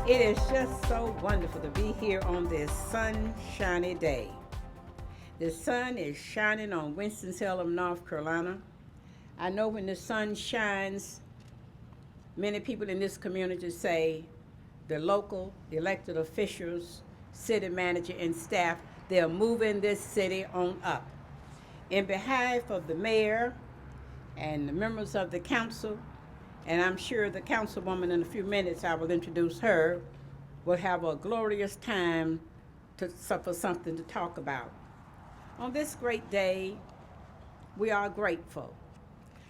It is just so wonderful to be here on this sunshiny day. The sun is shining on Winston-Salem, North Carolina. I know when the sun shines, many people in this community say the local elected officials, city manager, and staff, they're moving this city on up. In behalf of the mayor and the members of the council, and I'm sure the councilwoman in a few minutes, I will introduce her, will have a glorious time for something to talk about. On this great day, we are grateful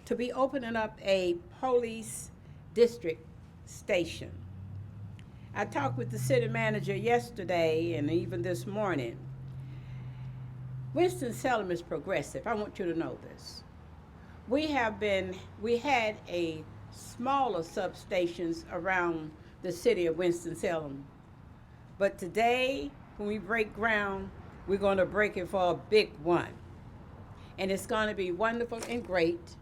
to be opening up a police district station. I talked with the city manager yesterday and even this morning. Winston-Salem is progressive. I want you to know this. We had a smaller substations around the city of Winston-Salem. But today, when we break ground, we're going to break it for a big one. And it's going to be wonderful and great.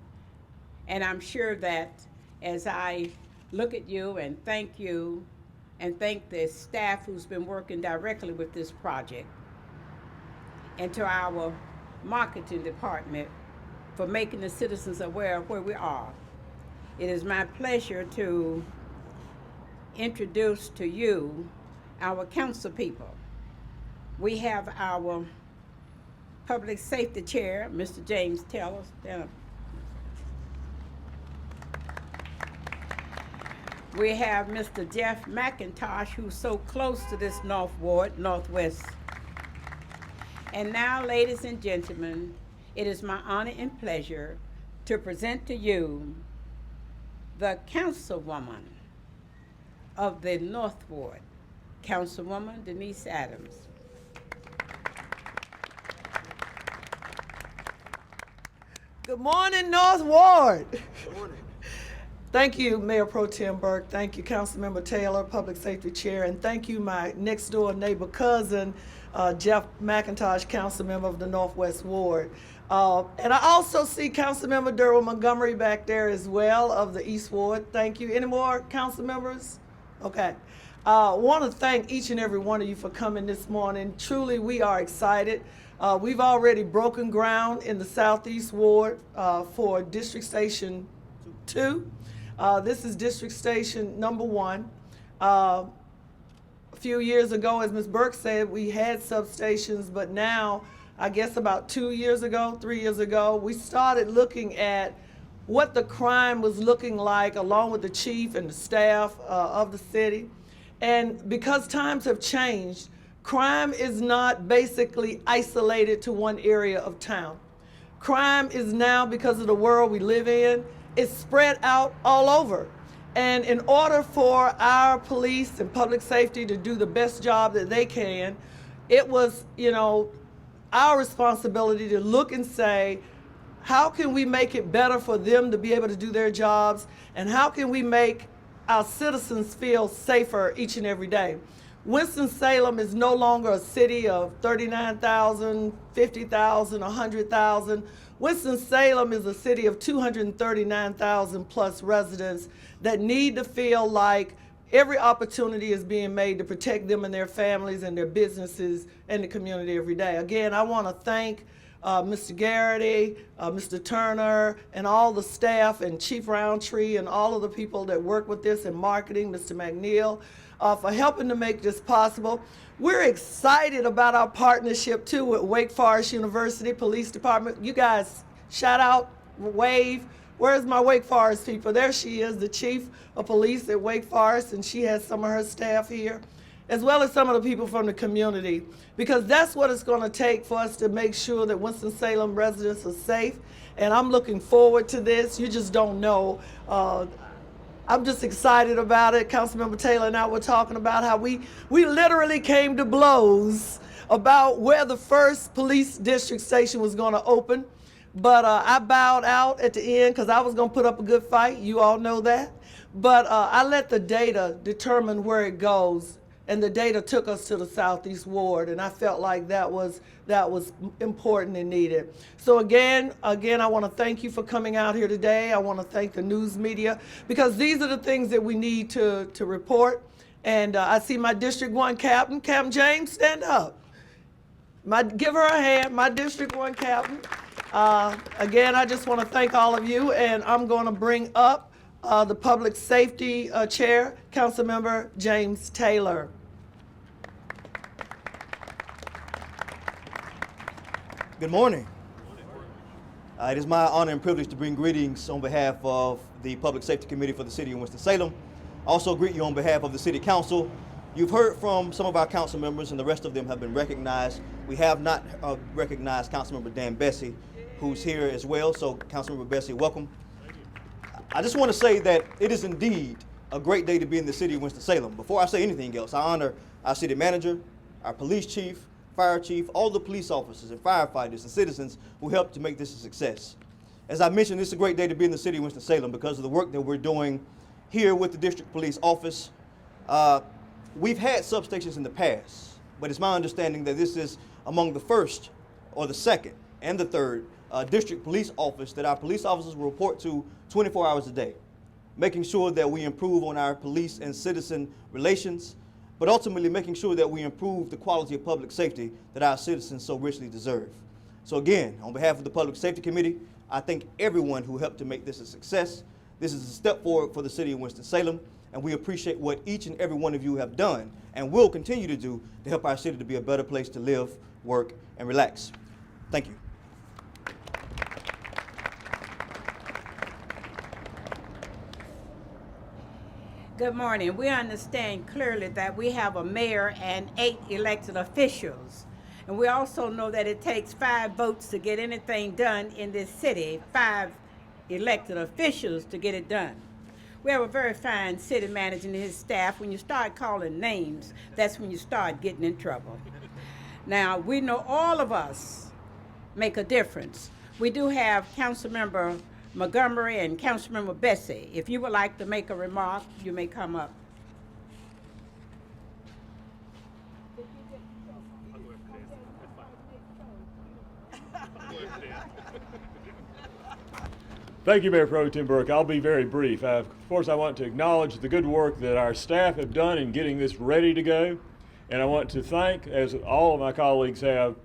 And I'm sure that as I look at you and thank the staff who's been working directly with this project, and to our marketing department for making the citizens aware of where we are. It is my pleasure to introduce to you our council people. We have our public safety chair, Mr. James Taylor. We have Mr. Jeff McIntosh, who's so close to this Northwest. And now, ladies and gentlemen, it is my honor and pleasure to present to you the councilwoman of the North Ward, Councilwoman Denise Adams. Good morning, North Ward. Good morning. Thank you, Mayor Pro Tem Burke. Thank you, Councilmember Taylor, Public Safety Chair, and thank you, my next door neighbor cousin, Jeff McIntosh, Councilmember of the Northwest Ward. And I also see Councilmember Durwell Montgomery back there as well of the East Ward. Thank you. Any more council members? Okay. Want to thank each and every one of you for coming this morning. Truly, we are excited. We've already broken ground in the Southeast Ward for District Station 2. This is District Station number 1. A few years ago, as Ms. Burke said, we had substations, but now, I guess about 3 years ago, we started looking at what the crime was looking like along with the chief and the staff of the city. And because times have changed, crime is not basically isolated to one area of town. Crime is now, because of the world we live in, it's spread out all over. And in order for our police and public safety to do the best job that they can, it was, our responsibility to look and say, how can we make it better for them to be able to do their jobs? And how can we make our citizens feel safer each and every day? Winston-Salem is no longer a city of 39,000, 50,000, 100,000. Winston-Salem is a city of 239,000 plus residents that need to feel like every opportunity is being made to protect them and their families and their businesses and the community every day. Again, I want to thank Mr. Garrity, Mr. Turner, and all the staff, and Chief Roundtree, and all of the people that work with this in marketing, Mr. McNeil, for helping to make this possible. We're excited about our partnership, too, with Wake Forest University Police Department. You guys, shout out, wave. Where's my Wake Forest people? There she is, the chief of police at Wake Forest, and she has some of her staff here, as well as some of the people from the community, because that's what it's going to take for us to make sure that Winston-Salem residents are safe. And I'm looking forward to this. You just don't know. I'm just excited about it. Councilmember Taylor and I were talking about how we literally came to blows about where the first police district station was going to open. But I bowed out at the end because I was going to put up a good fight. You all know that. But I let the data determine where it goes. And the data took us to the Southeast Ward, and I felt like that was important and needed. So again, I want to thank you for coming out here today. I want to thank the news media, because these are the things that we need to report. And I see my District 1 captain, Captain James, stand up. Give her a hand, my District 1 captain. Again, I just want to thank all of you, and I'm going to bring up the Public Safety Chair, Councilmember James Taylor. Good morning. It is my honor and privilege to bring greetings on behalf of the Public Safety Committee for the City of Winston-Salem. Also greet you on behalf of the City Council. You've heard from some of our council members, and the rest of them have been recognized. We have not recognized Councilmember Dan Bessie, who's here as well. So Councilmember Bessie, welcome. I just want to say that it is indeed a great day to be in the City of Winston-Salem. Before I say anything else, I honor our city manager, our police chief, fire chief, all the police officers and firefighters and citizens who helped to make this a success. As I mentioned, this is a great day to be in the City of Winston-Salem because of the work that we're doing here with the District Police Office. We've had substations in the past, but it's my understanding that this is among the first or the second and the third district police office that our police officers will report to 24 hours a day, making sure that we improve on our police and citizen relations, but ultimately making sure that we improve the quality of public safety that our citizens so richly deserve. So again, on behalf of the Public Safety Committee, I thank everyone who helped to make this a success. This is a step forward for the City of Winston-Salem, and we appreciate what each and every one of you have done and will continue to do to help our city to be a better place to live, work, and relax. Thank you. Good morning. We understand clearly that we have a mayor and 8 elected officials. And we also know that it takes 5 votes to get anything done in this city, 5 elected officials to get it done. We have a very fine city manager and his staff. When you start calling names, that's when you start getting in trouble. Now, we know all of us make a difference. We do have Councilmember Montgomery and Councilmember Bessie. If you would like to make a remark, you may come up. Thank you, Mayor Pro Tem Burke. I'll be very brief. Of course, I want to acknowledge the good work that our staff have done in getting this ready to go. And I want to thank, as all of my colleagues have,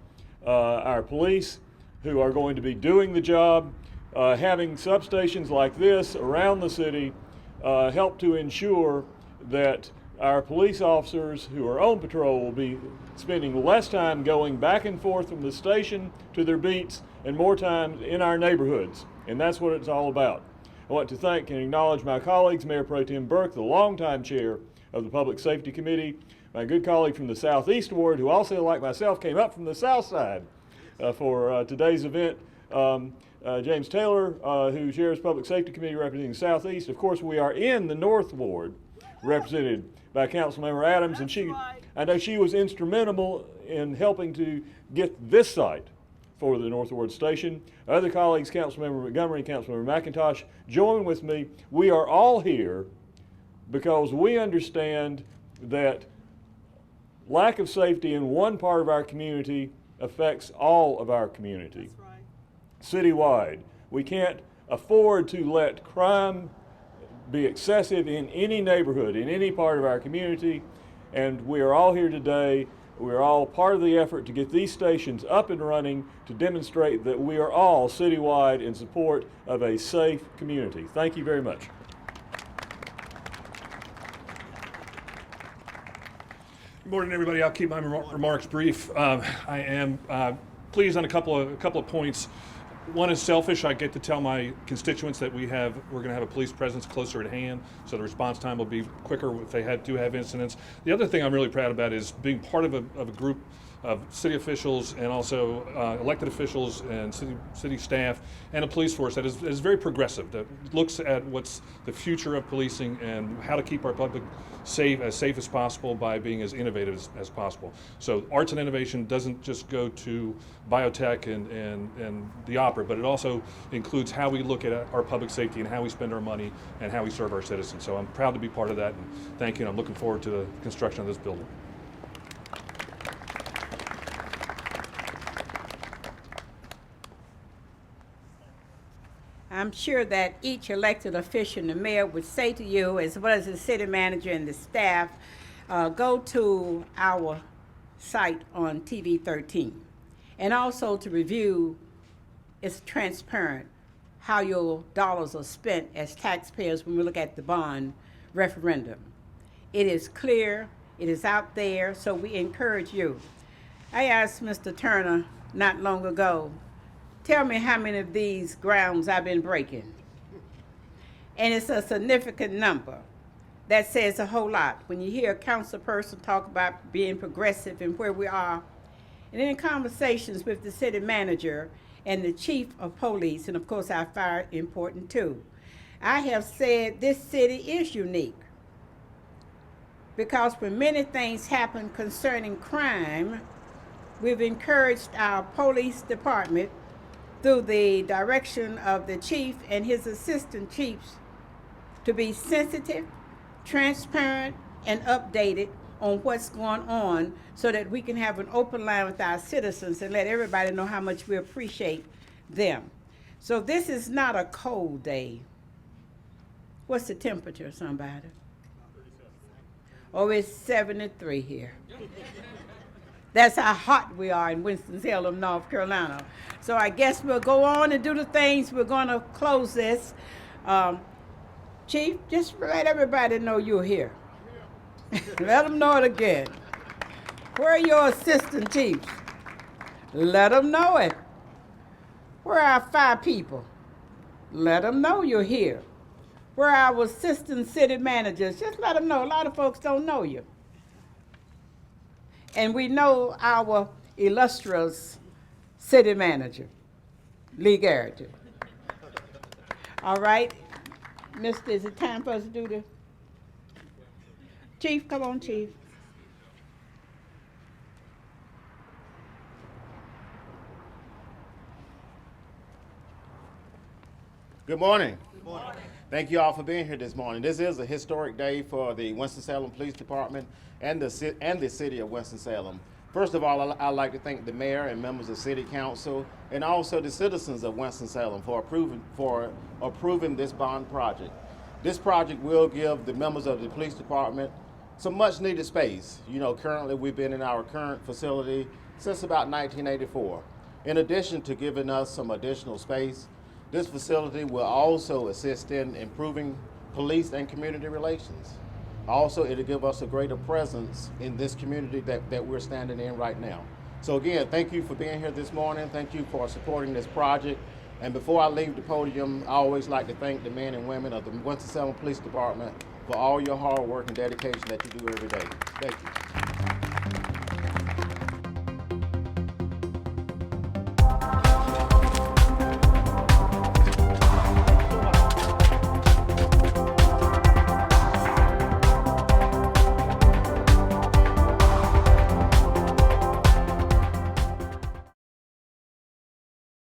our police who are going to be doing the job. Having substations like this around the city help to ensure that our police officers who are on patrol will be spending less time going back and forth from the station to their beats and more time in our neighborhoods. And that's what it's all about. I want to thank and acknowledge my colleagues, Mayor Pro Tem Burke, the longtime chair of the Public Safety Committee, my good colleague from the Southeast Ward, who also, like myself, came up from the South Side for today's event, James Taylor, who chairs Public Safety Committee representing the Southeast. Of course, we are in the North Ward, represented by Councilmember Adams, and I know she was instrumental in helping to get this site for the North Ward Station. Other colleagues, Councilmember Montgomery, Councilmember McIntosh, join with me. We are all here because we understand that lack of safety in one part of our community affects all of our community. That's right. Citywide. We can't afford to let crime be excessive in any neighborhood, in any part of our community, and we are all here today. We're all part of the effort to get these stations up and running to demonstrate that we are all citywide in support of a safe community. Thank you very much. Good morning, everybody. I'll keep my remarks brief. I am pleased on a couple of points. One is selfish. I get to tell my constituents that we're going to have a police presence closer at hand, so the response time will be quicker if they do have incidents. The other thing I'm really proud about is being part of a group of city officials and also elected officials and city staff and a police force that is very progressive, that looks at what's the future of policing and how to keep our public as safe as possible by being as innovative as possible. So arts and innovation doesn't just go to biotech and the opera, but it also includes how we look at our public safety and how we spend our money and how we serve our citizens. So I'm proud to be part of that, and thank you, and I'm looking forward to the construction of this building. I'm sure that each elected official and the mayor would say to you, as well as the city manager and the staff, go to our site on TV 13, and also to review. It's transparent how your dollars are spent as taxpayers when we look at the bond referendum. It is clear, it is out there, so we encourage you. I asked Mr. Turner not long ago, tell me how many of these grounds I've been breaking. And it's a significant number. That says a whole lot. When you hear a council person talk about being progressive and where we are, and in conversations with the city manager and the chief of police, and of course our fire important too, I have said this city is unique because when many things happen concerning crime, we've encouraged our police department through the direction of the chief and his assistant chiefs to be sensitive, transparent, and updated on what's going on so that we can have an open line with our citizens and let everybody know how much we appreciate them. So this is not a cold day. What's the temperature, somebody? Oh, it's 73 here. That's how hot we are in Winston-Salem, North Carolina. So I guess we'll go on and do the things. We're going to close this. Chief, just let everybody know you're here. Let them know it again. Where are your assistant chiefs? Let them know it. Where are our fire people? Let them know you're here. Where are our assistant city managers? Just let them know. A lot of folks don't know you. And we know our illustrious city manager, Lee Garrett. All right. Mister, is it time for us to do the Chief? Come on, Chief. Good morning. Good morning. Thank you all for being here this morning. This is a historic day for the Winston-Salem Police Department and the city of Winston-Salem. First of all, I'd like to thank the mayor and members of City Council and also the citizens of Winston-Salem for approving this bond project. This project will give the members of the police department some much needed space. You know, currently we've been in our current facility since about 1984. In addition to giving us some additional space, this facility will also assist in improving police and community relations. Also, it'll give us a greater presence in this community that we're standing in right now. So again, thank you for being here this morning. Thank you for supporting this project. And before I leave the podium, I always like to thank the men and women of the Winston-Salem Police Department for all your hard work and dedication that you do every day. Thank you.